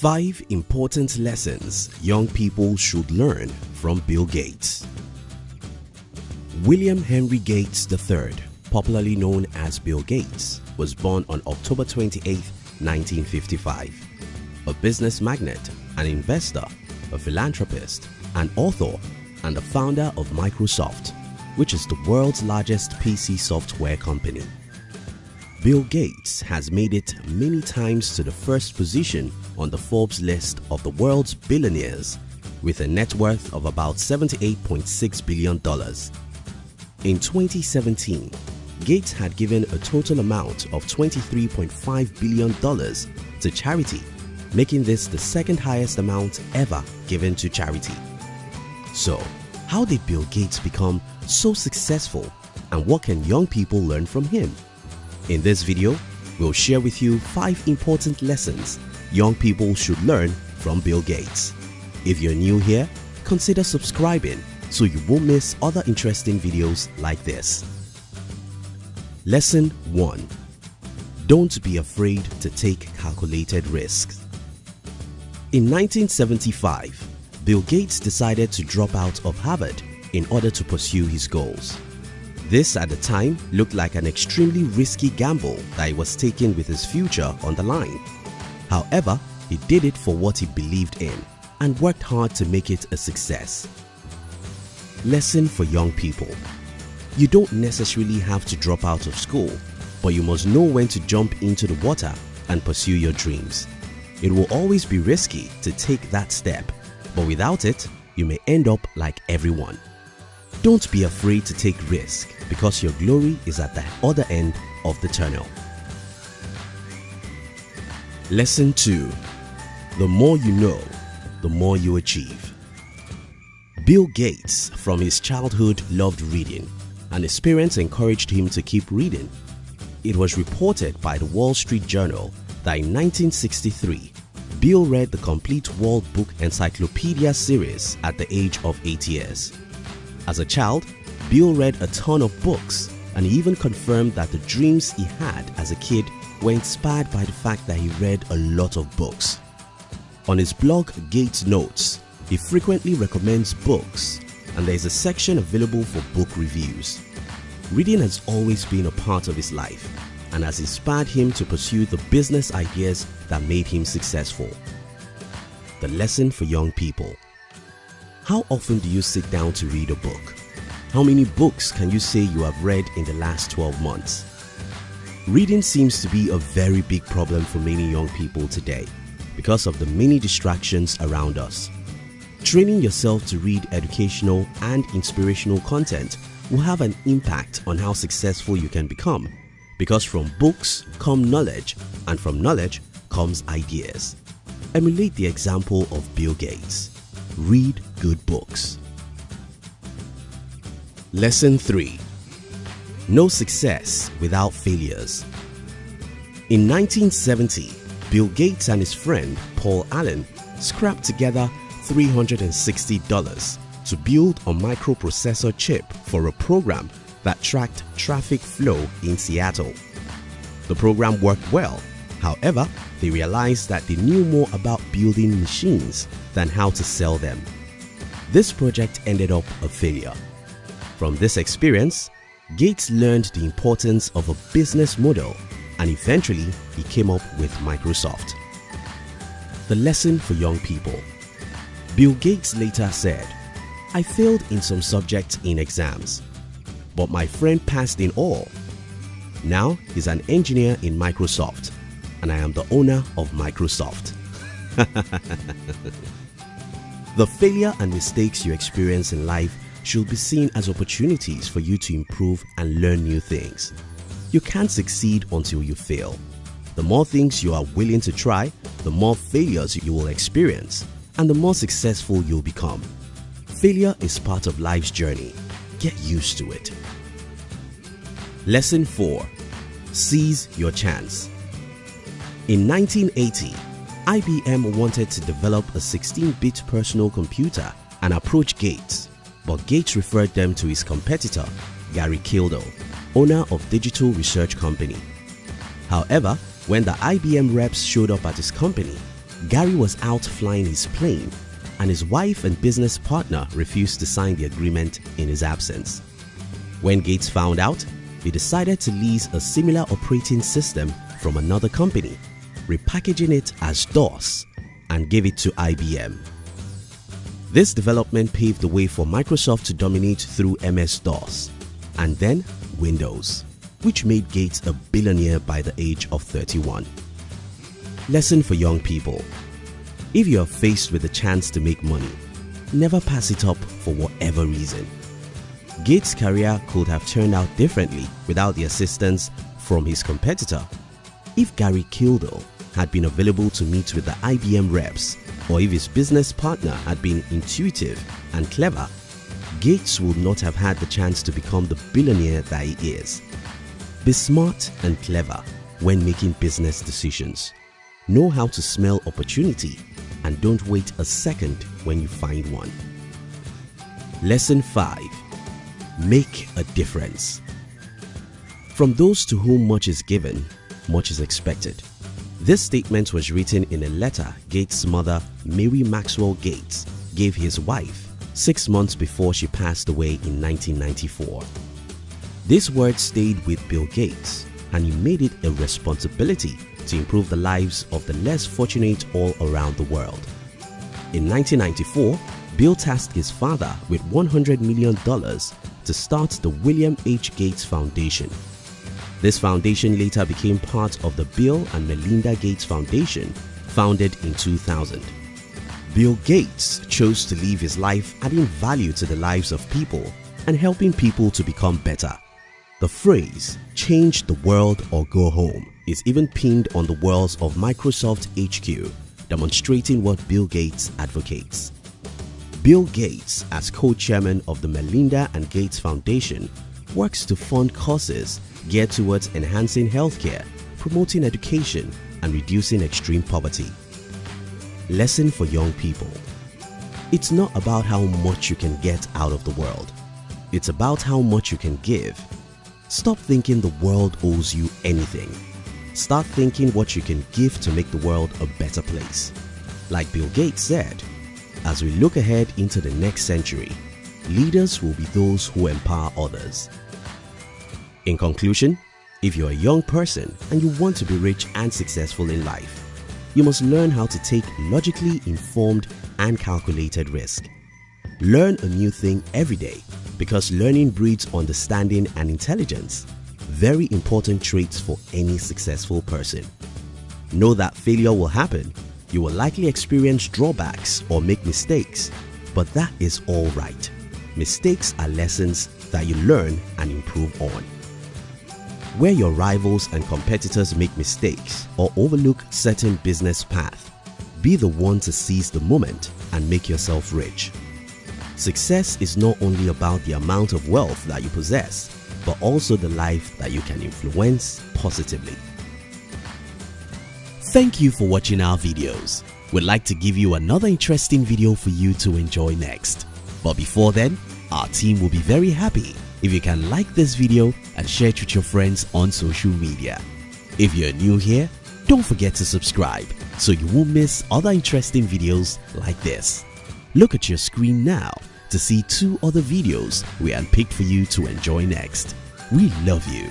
5 important lessons young people should learn from Bill Gates. William Henry Gates III, popularly known as Bill Gates, was born on October 28, 1955. A business magnate, an investor, a philanthropist, an author, and the founder of Microsoft, which is the world's largest PC software company. Bill Gates has made it many times to the first position on the Forbes list of the world's billionaires, with a net worth of about $78.6 billion. In 2017, Gates had given a total amount of $23.5 billion to charity, making this the second highest amount ever given to charity. So, how did Bill Gates become so successful, and what can young people learn from him? In this video, we'll share with you 5 important lessons young people should learn from Bill Gates. If you're new here, consider subscribing so you won't miss other interesting videos like this. Lesson 1. Don't be afraid to take calculated risks. In 1975, Bill Gates decided to drop out of Harvard in order to pursue his goals. This at the time looked like an extremely risky gamble that he was taking with his future on the line. However, he did it for what he believed in and worked hard to make it a success. Lesson for young people. You don't necessarily have to drop out of school, but you must know when to jump into the water and pursue your dreams. It will always be risky to take that step, but without it, you may end up like everyone. Don't be afraid to take risk because your glory is at the other end of the tunnel. Lesson 2. The more you know, the more you achieve. Bill Gates, from his childhood, loved reading, and his parents encouraged him to keep reading. It was reported by the Wall Street Journal that in 1963, Bill read the complete World Book Encyclopedia series at the age of 8 years. As a child, Bill read a ton of books, and he even confirmed that the dreams he had as a kid were inspired by the fact that he read a lot of books. On his blog Gates Notes, he frequently recommends books, and there is a section available for book reviews. Reading has always been a part of his life and has inspired him to pursue the business ideas that made him successful. The lesson for young people. How often do you sit down to read a book? How many books can you say you have read in the last 12 months? Reading seems to be a very big problem for many young people today because of the many distractions around us. Training yourself to read educational and inspirational content will have an impact on how successful you can become, because from books come knowledge, and from knowledge comes ideas. Emulate the example of Bill Gates. Read good books. Lesson 3. No success without failures. In 1970, Bill Gates and his friend Paul Allen scrapped together $360 to build a microprocessor chip for a program that tracked traffic flow in Seattle. The program worked well. However, they realized that they knew more about building machines than how to sell them. This project ended up a failure. From this experience, Gates learned the importance of a business model, and eventually he came up with Microsoft. The lesson for young people. Bill Gates later said, "I failed in some subjects in exams, but my friend passed in all. Now he's an engineer in Microsoft, and I am the owner of Microsoft." The failure and mistakes you experience in life should be seen as opportunities for you to improve and learn new things. You can't succeed until you fail. The more things you are willing to try, the more failures you will experience, and the more successful you'll become. Failure is part of life's journey. Get used to it. Lesson 4. Seize your chance. In 1980, IBM wanted to develop a 16-bit personal computer and approached Gates, but Gates referred them to his competitor, Gary Kildall, owner of Digital Research Company. However, when the IBM reps showed up at his company, Gary was out flying his plane and his wife and business partner refused to sign the agreement in his absence. When Gates found out, he decided to lease a similar operating system from another company, repackaging it as DOS, and gave it to IBM. This development paved the way for Microsoft to dominate through MS-DOS and then Windows, which made Gates a billionaire by the age of 31. Lesson for young people: if you are faced with the chance to make money, never pass it up for whatever reason. Gates' career could have turned out differently without the assistance from his competitor. If Gary Kildall had been available to meet with the IBM reps, or if his business partner had been intuitive and clever, Gates would not have had the chance to become the billionaire that he is. Be smart and clever when making business decisions. Know how to smell opportunity and don't wait a second when you find one. Lesson 5. Make a difference. From those to whom much is given, much is expected. This statement was written in a letter Gates' mother, Mary Maxwell Gates, gave his wife 6 months before she passed away in 1994. This word stayed with Bill Gates, and he made it a responsibility to improve the lives of the less fortunate all around the world. In 1994, Bill tasked his father with $100 million to start the William H. Gates Foundation. This foundation later became part of the Bill and Melinda Gates Foundation, founded in 2000. Bill Gates chose to live his life adding value to the lives of people and helping people to become better. The phrase, "change the world or go home," is even pinned on the walls of Microsoft HQ, demonstrating what Bill Gates advocates. Bill Gates, as co-chairman of the Melinda and Gates Foundation, works to fund causes geared towards enhancing healthcare, promoting education, and reducing extreme poverty. Lesson for young people: it's not about how much you can get out of the world. It's about how much you can give. Stop thinking the world owes you anything. Start thinking what you can give to make the world a better place. Like Bill Gates said, as we look ahead into the next century, leaders will be those who empower others. In conclusion, if you're a young person and you want to be rich and successful in life, you must learn how to take logically informed and calculated risk. Learn a new thing every day, because learning breeds understanding and intelligence, very important traits for any successful person. Know that failure will happen. You will likely experience drawbacks or make mistakes, but that is all right. Mistakes are lessons that you learn and improve on. Where your rivals and competitors make mistakes or overlook certain business paths, be the one to seize the moment and make yourself rich. Success is not only about the amount of wealth that you possess, but also the life that you can influence positively. Thank you for watching our videos. We'd like to give you another interesting video for you to enjoy next. But before then, our team will be very happy if you can like this video and share it with your friends on social media. If you're new here, don't forget to subscribe so you won't miss other interesting videos like this. Look at your screen now to see 2 other videos we handpicked for you to enjoy next. We love you.